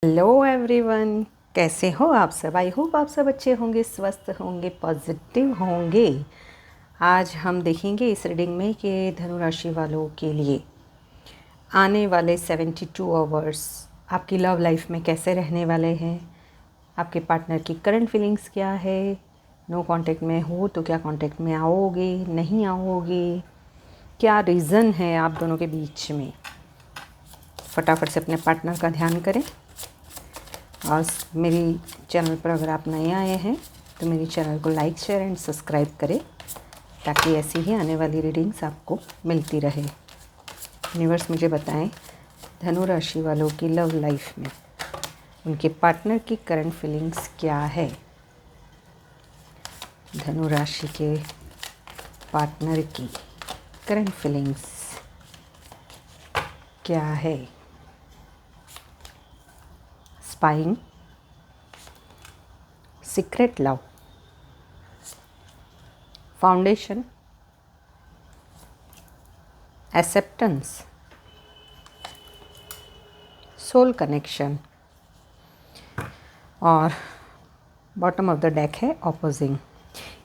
Hello everyone, कैसे हो आप सब। आई होप आप सब अच्छे होंगे, स्वस्थ होंगे, पॉजिटिव होंगे। आज हम देखेंगे इस रीडिंग में कि धनु राशि वालों के लिए आने वाले 72 आवर्स आपकी लव लाइफ में कैसे रहने वाले हैं। आपके पार्टनर की करंट फीलिंग्स क्या है, नो कांटेक्ट में हो तो क्या कांटेक्ट में आओगे, नहीं आओगे, क्या रीज़न है आप दोनों के बीच में। फटाफट से अपने पार्टनर का ध्यान करें। और मेरी चैनल पर अगर आप नए आए हैं तो मेरी चैनल को लाइक, शेयर एंड सब्सक्राइब करें ताकि ऐसी ही आने वाली रीडिंग्स आपको मिलती रहे। यूनिवर्स मुझे बताएं, धनु राशि वालों की लव लाइफ में उनके पार्टनर की करंट फीलिंग्स क्या है। धनु राशि के पार्टनर की करंट फीलिंग्स क्या है। Spying, secret love, foundation, acceptance, soul connection और बॉटम ऑफ द डेक है ऑपोजिंग।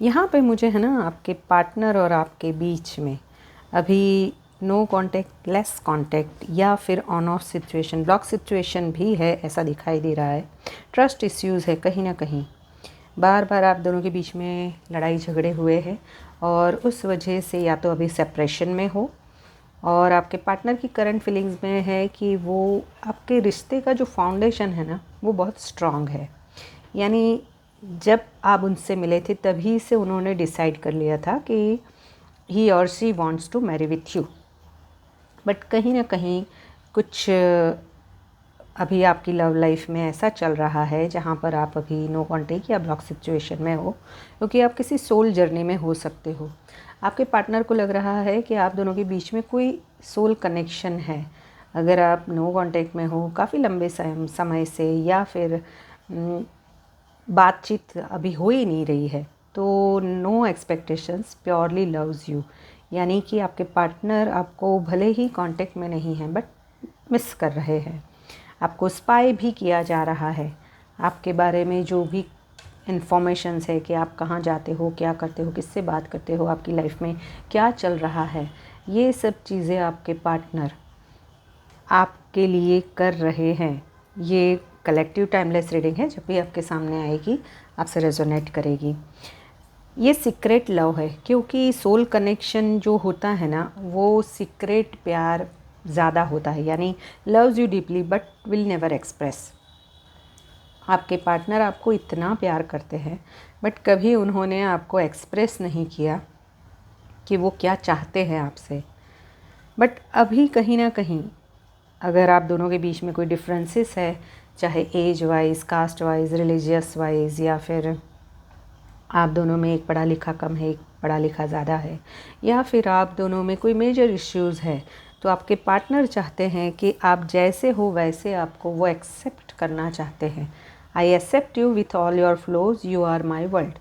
यहाँ पे मुझे है ना आपके पार्टनर और आपके बीच में अभी नो कांटेक्ट, लेस कांटेक्ट या फिर on off situation, block situation भी है, ऐसा दिखाई दे रहा है। ट्रस्ट इश्यूज़ है कहीं ना कहीं, बार बार आप दोनों के बीच में लड़ाई झगड़े हुए हैं और उस वजह से या तो अभी सेपरेशन में हो और आपके पार्टनर की करंट फीलिंग्स में है कि वो आपके रिश्ते का जो फाउंडेशन है ना वो बहुत स्ट्रांग है। यानी जब आप उनसे मिले थे तभी से उन्होंने डिसाइड कर लिया था कि ही और she wants to marry with you. But कहीं ना कहीं कुछ अभी आपकी लव लाइफ में ऐसा चल रहा है जहाँ पर आप अभी नो कांटेक्ट या ब्लॉक सिचुएशन में हो, क्योंकि आप किसी सोल जर्नी में हो सकते हो। आपके पार्टनर को लग रहा है कि आप दोनों के बीच में कोई सोल कनेक्शन है। अगर आप नो कांटेक्ट में हो काफ़ी लंबे समय से या फिर बातचीत अभी हो ही नहीं रही है तो no expectations, purely loves you. यानी कि आपके पार्टनर आपको भले ही कांटेक्ट में नहीं है बट मिस कर रहे हैं। आपको स्पाई भी किया जा रहा है। आपके बारे में जो भी इंफॉर्मेशंस है कि आप कहाँ जाते हो, क्या करते हो, किससे बात करते हो, आपकी लाइफ में क्या चल रहा है, ये सब चीज़ें आपके पार्टनर आपके लिए कर रहे हैं। ये कलेक्टिव टाइमलेस रीडिंग है, जब भी आपके सामने आएगी आपसे रेजोनेट करेगी। ये सीक्रेट लव है क्योंकि सोल कनेक्शन जो होता है ना वो सीक्रेट प्यार ज़्यादा होता है। यानी loves you deeply but will never express. आपके पार्टनर आपको इतना प्यार करते हैं बट कभी उन्होंने आपको एक्सप्रेस नहीं किया कि वो क्या चाहते हैं आपसे। बट अभी कहीं ना कहीं अगर आप दोनों के बीच में कोई डिफरेंसेस है, चाहे age wise, caste wise, religious wise, या फिर आप दोनों में एक पढ़ा लिखा कम है, एक पढ़ा लिखा ज़्यादा है, या फिर आप दोनों में कोई मेजर इश्यूज़ है, तो आपके पार्टनर चाहते हैं कि आप जैसे हो वैसे आपको वो एक्सेप्ट करना चाहते हैं। I accept you with all your flaws, you are my world.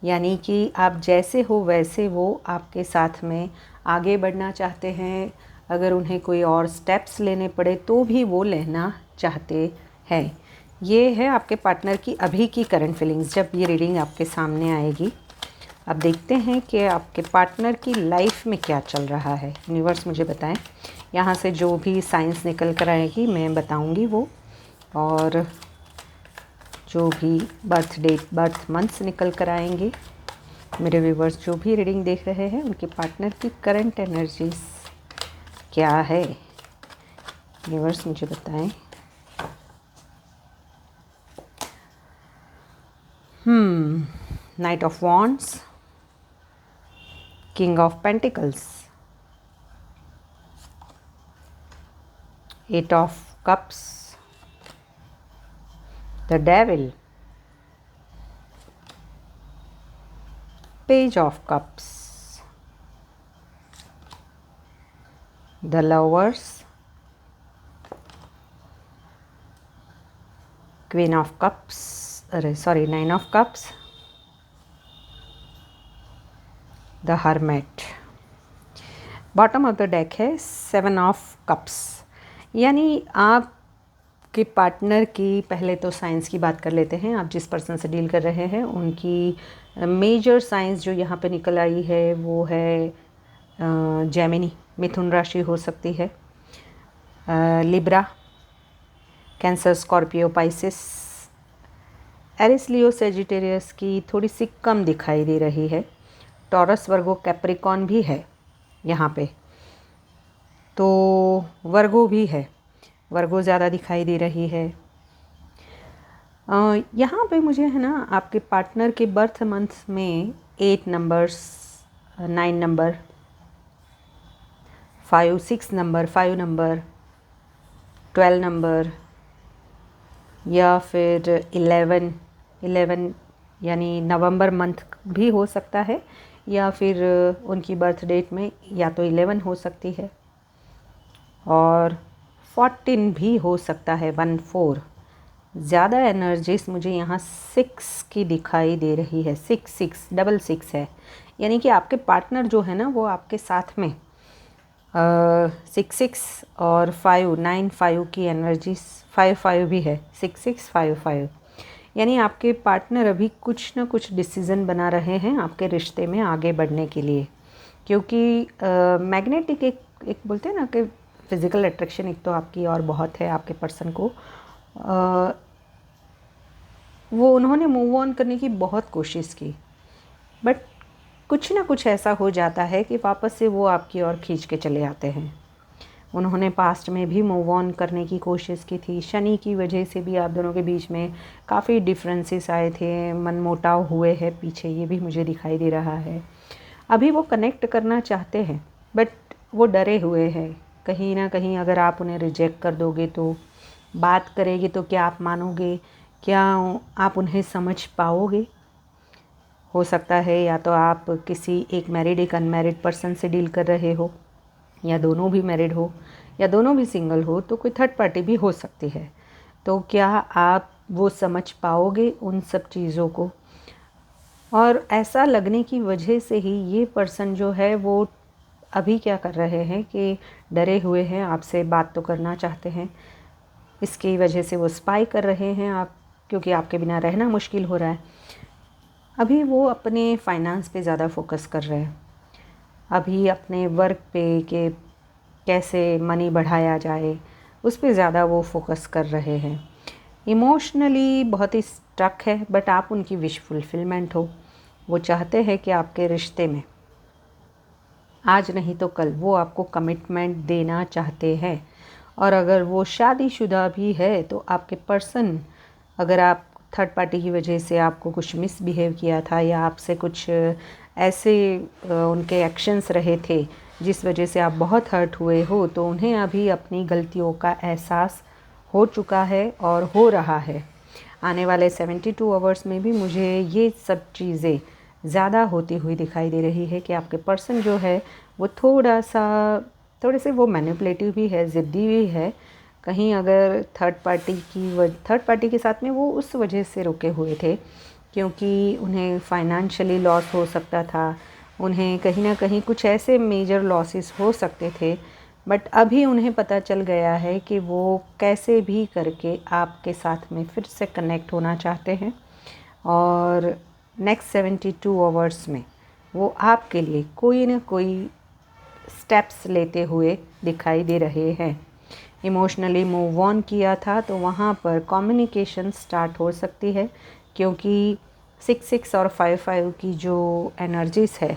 यानी कि आप जैसे हो वैसे वो आपके साथ में आगे बढ़ना चाहते हैं। अगर उन्हें कोई और स्टेप्स लेने पड़े तो भी वो लेना चाहते हैं। ये है आपके पार्टनर की अभी की करंट फीलिंग्स। जब ये रीडिंग आपके सामने आएगी अब देखते हैं कि आपके पार्टनर की लाइफ में क्या चल रहा है। यूनिवर्स मुझे बताएं, यहाँ से जो भी साइंस निकल कर आएगी मैं बताऊंगी वो, और जो भी बर्थ डेट, बर्थ मंथ्स निकल कर आएंगे, मेरे व्यूवर्स जो भी रीडिंग देख रहे हैं उनके पार्टनर की करंट एनर्जीज क्या है। यूनिवर्स मुझे बताएं। Knight of Wands, King of Pentacles, Eight of Cups, the Devil, Page of Cups, the Lovers, Queen of Cups, Nine of Cups, the Hermit। Bottom of the deck है 7 of cups. यानी आप आपके partner की पहले तो science की बात कर लेते हैं। आप जिस पर्सन से डील कर रहे हैं उनकी मेजर साइंस जो यहाँ पे निकल आई है वो है जेमिनी, मिथुन राशि हो सकती है, Libra, Cancer, Scorpio, Pisces, Aries, Leo, Sagittarius की थोड़ी सी कम दिखाई दे रही है। टॉरस, वर्गो, कैप्रिकॉन भी है यहाँ पे, तो वर्गो भी है, वर्गो ज़्यादा दिखाई दे रही है। यहाँ पे मुझे है ना आपके पार्टनर के बर्थ मंथ में 8 numbers, 9 number, 6 number, 5 number, 12 number या फिर 11 यानी नवंबर मंथ भी हो सकता है, या फिर उनकी बर्थ डेट में या तो 11 हो सकती है और 14 भी हो सकता है, 14। ज़्यादा एनर्जीज मुझे यहाँ 6 की दिखाई दे रही है, 6 है, यानी कि आपके पार्टनर जो है ना वो आपके साथ में 6 और 5 की एनर्जीज, 5 भी है, 6 5, यानी आपके पार्टनर अभी कुछ ना कुछ डिसीज़न बना रहे हैं आपके रिश्ते में आगे बढ़ने के लिए, क्योंकि मैग्नेटिक एक बोलते हैं ना कि फिज़िकल अट्रैक्शन एक तो आपकी और बहुत है आपके पर्सन को, वो उन्होंने मूव ऑन करने की बहुत कोशिश की, बट कुछ ना कुछ ऐसा हो जाता है कि वापस से वो आपकी ओर खींच के चले आते हैं। उन्होंने पास्ट में भी मूव ऑन करने की कोशिश की थी, शनि की वजह से भी आप दोनों के बीच में काफ़ी डिफरेंसेस आए थे, मनमुटाव हुए हैं पीछे, ये भी मुझे दिखाई दे रहा है। अभी वो कनेक्ट करना चाहते हैं बट वो डरे हुए हैं, कहीं ना कहीं अगर आप उन्हें रिजेक्ट कर दोगे तो, बात करेगी तो क्या आप मानोगे, क्या आप उन्हें समझ पाओगे। हो सकता है या तो आप किसी एक मैरिड एक अनमैरिड पर्सन से डील कर रहे हो, या दोनों भी मैरिड हो, या दोनों भी सिंगल हो, तो कोई थर्ड पार्टी भी हो सकती है। तो क्या आप वो समझ पाओगे उन सब चीज़ों को, और ऐसा लगने की वजह से ही ये पर्सन जो है वो अभी क्या कर रहे हैं कि डरे हुए हैं, आपसे बात तो करना चाहते हैं, इसकी वजह से वो स्पाई कर रहे हैं आप, क्योंकि आपके बिना रहना मुश्किल हो रहा है। अभी वो अपने फाइनेंस पे ज़्यादा फोकस कर रहे हैं, अभी अपने वर्क पे कि कैसे मनी बढ़ाया जाए उस पे ज़्यादा वो फोकस कर रहे हैं। इमोशनली बहुत ही स्टक है, बट आप उनकी विश फुलफिलमेंट हो। वो चाहते हैं कि आपके रिश्ते में आज नहीं तो कल वो आपको कमिटमेंट देना चाहते हैं, और अगर वो शादीशुदा भी है तो आपके पर्सन, अगर आप थर्ड पार्टी की वजह से आपको कुछ मिसबिहेव किया था या आपसे कुछ ऐसे उनके एक्शंस रहे थे जिस वजह से आप बहुत हर्ट हुए हो, तो उन्हें अभी अपनी गलतियों का एहसास हो चुका है और हो रहा है। आने वाले 72 आवर्स में भी मुझे ये सब चीज़ें ज़्यादा होती हुई दिखाई दे रही है कि आपके पर्सन जो है वो थोड़े से वो मैनिपुलेटिव भी है, ज़िद्दी भी है। कहीं अगर थर्ड पार्टी के साथ में वो उस वजह से रुके हुए थे क्योंकि उन्हें फाइनेंशियली लॉस हो सकता था, उन्हें कहीं ना कहीं कुछ ऐसे मेजर लॉसेस हो सकते थे, बट अभी उन्हें पता चल गया है कि वो कैसे भी करके आपके साथ में फिर से कनेक्ट होना चाहते हैं, और नेक्स्ट 72 आवर्स में वो आपके लिए कोई ना कोई स्टेप्स लेते हुए दिखाई दे रहे हैं। इमोशनली मूव ऑन किया था तो वहाँ पर कम्युनिकेशन स्टार्ट हो सकती है, क्योंकि 6 और 5 की जो एनर्जीज है,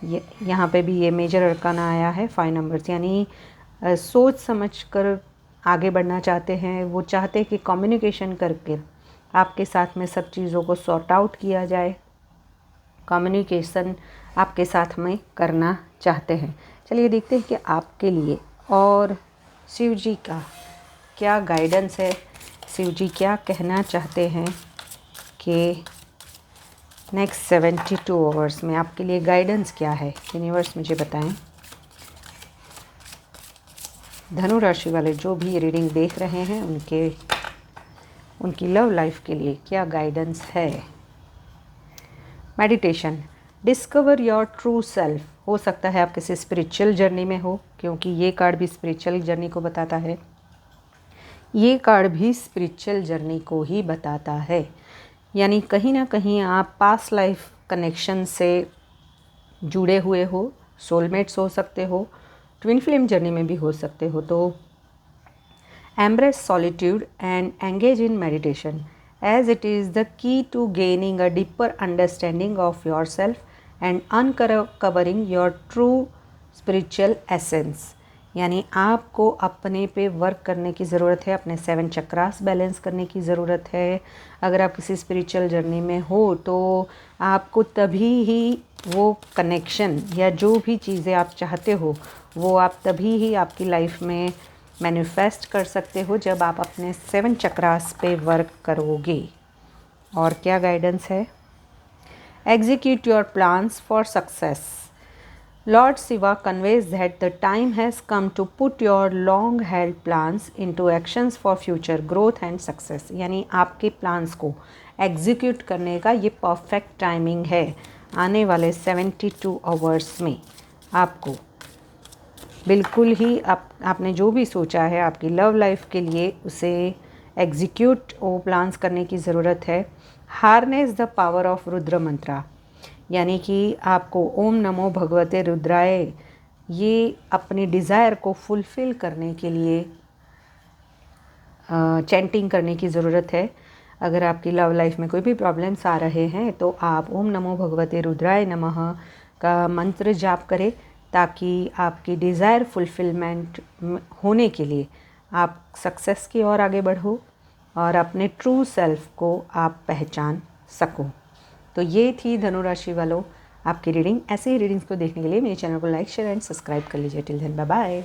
ये यहाँ पे भी ये मेजर अरकाना आया है 5 नंबर्स, यानी सोच समझ कर आगे बढ़ना चाहते हैं। वो चाहते हैं कि कम्युनिकेशन करके आपके साथ में सब चीज़ों को सॉर्ट आउट किया जाए, कम्युनिकेशन आपके साथ में करना चाहते हैं। चलिए देखते हैं कि आपके लिए और शिव जी का क्या गाइडेंस है, शिव जी क्या कहना चाहते हैं कि नेक्स्ट 72 आवर्स में आपके लिए गाइडेंस क्या है। यूनिवर्स मुझे बताएं। धनु राशि वाले जो भी रीडिंग देख रहे हैं उनकी लव लाइफ के लिए क्या गाइडेंस है। Meditation, discover your true self. हो सकता है आप किसी स्पिरिचुअल जर्नी में हो, क्योंकि ये कार्ड भी स्पिरिचुअल जर्नी को बताता है ये कार्ड भी स्पिरिचुअल जर्नी को ही बताता है, यानी कहीं ना कहीं आप पास्ट लाइफ कनेक्शन से जुड़े हुए हो, सोलमेट्स हो सकते हो, ट्विन फ्लेम जर्नी में भी हो सकते हो। तो embrace solitude and engage in meditation, as it is the key to gaining a deeper understanding of yourself and uncovering your true spiritual essence। यानी आपको अपने पे वर्क करने की ज़रूरत है, अपने 7 चक्रास बैलेंस करने की ज़रूरत है। अगर आप किसी स्पिरिचुअल जर्नी में हो तो आपको तभी ही वो कनेक्शन या जो भी चीज़ें आप चाहते हो वो आप तभी ही आपकी लाइफ में मैनिफेस्ट कर सकते हो जब आप अपने 7 चक्रास पे वर्क करोगे। और क्या गाइडेंस है? Execute your plans for success. Lord Shiva conveys that the time has come to put your long held plans into actions for future growth and success. यानी आपके प्लान्स को एग्जीक्यूट करने का ये परफेक्ट टाइमिंग है। आने वाले 72 आवर्स में आपको बिल्कुल ही आपने जो भी सोचा है आपकी लव लाइफ के लिए उसे एग्जीक्यूट वो प्लान्स करने की ज़रूरत है। Harness the power of Rudra mantra, यानी कि आपको ओम नमो भगवते रुद्राय ये अपनी डिज़ायर को फुलफ़िल करने के लिए चैंटिंग करने की ज़रूरत है। अगर आपकी लव लाइफ में कोई भी प्रॉब्लम्स आ रहे हैं तो आप ओम नमो भगवते रुद्राय नमः का मंत्र जाप करें, ताकि आपकी डिज़ायर फुलफ़िलमेंट होने के लिए आप सक्सेस की ओर आगे बढ़ो और अपने ट्रू सेल्फ को आप पहचान सको। तो ये थी धनु राशि वालों आपकी रीडिंग। ऐसे ही रीडिंग्स को देखने के लिए मेरे चैनल को लाइक शेयर एंड सब्सक्राइब कर लीजिए। Till then bye bye.